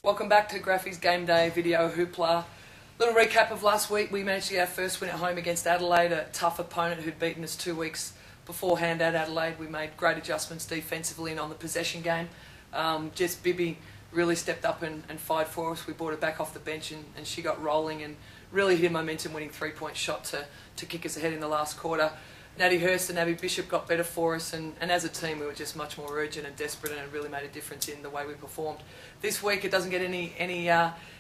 Welcome back to Graffys Game Day video Hoopla. Little recap of last week. We managed to get our first win at home against Adelaide, a tough opponent who'd beaten us 2 weeks beforehand at Adelaide. We made great adjustments defensively and on the possession game. Jess Bibby really stepped up and fired for us. We brought her back off the bench and she got rolling and really hit a momentum-winning three-point shot to kick us ahead in the last quarter. Natty Hurst and Abby Bishop got better for us, and as a team we were just much more urgent and desperate, and it really made a difference in the way we performed. This week it doesn't get any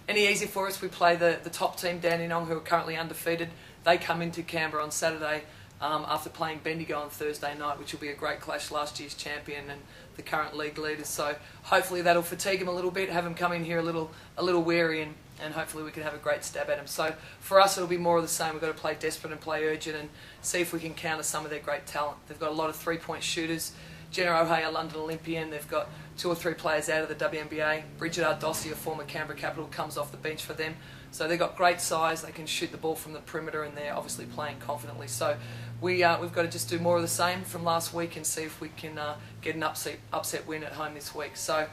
easier for us. We play the top team, Dandenong, who are currently undefeated. They come into Canberra on Saturday after playing Bendigo on Thursday night, which will be a great clash, last year's champion and the current league leaders. So hopefully that'll fatigue them a little bit, have them come in here a little weary, and hopefully we can have a great stab at them. So for us it'll be more of the same. We've got to play desperate and play urgent and see if we can counter some of their great talent. They've got a lot of three-point shooters. Jenna O'Hay, a London Olympian. They've got 2 or 3 players out of the WNBA. Bridget Ardossi, a former Canberra Capital, comes off the bench for them. So they've got great size. They can shoot the ball from the perimeter, and they're obviously playing confidently. So we've got to just do more of the same from last week and see if we can get an upset win at home this week. So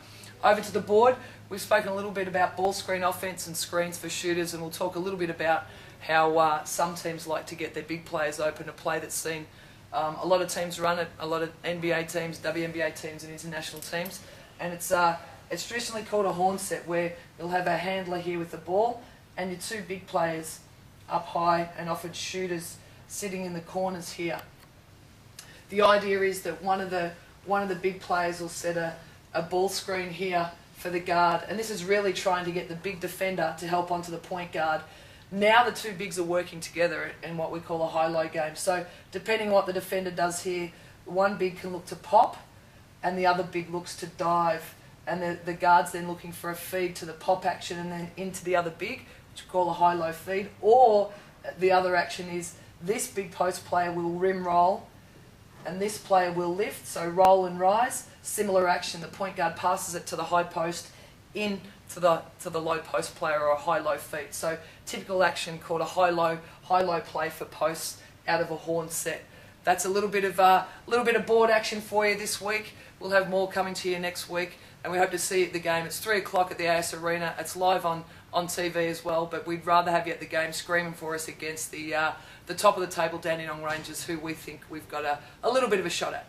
over to the board. We've spoken a little bit about ball screen offense and screens for shooters, and we'll talk a little bit about how some teams like to get their big players open, a play that's seen a lot of teams run it, a lot of NBA teams, WNBA teams and international teams. And it's traditionally called a horn set, where you'll have a handler here with the ball and your 2 big players up high and offered shooters sitting in the corners here. The idea is that one of the big players will set a ball screen here for the guard, and this is really trying to get the big defender to help onto the point guard. Now the 2 bigs are working together in what we call a high-low game. So depending on what the defender does here, one big can look to pop and the other big looks to dive, and the guard's then looking for a feed to the pop action and then into the other big, which we call a high-low feed. Or the other action is this big post player will rim roll and this player will lift, so roll and rise. Similar action, the point guard passes it to the high post in to the low post player, or a high-low feed. So typical action called a high-low play for posts out of a horn set. That's a little bit of board action for you this week. We'll have more coming to you next week, and we hope to see you at the game. It's 3 o'clock at the AS Arena. It's live on TV as well, but we'd rather have you at the game screaming for us against the top of the table Dandenong Rangers, who we think we've got a little bit of a shot at.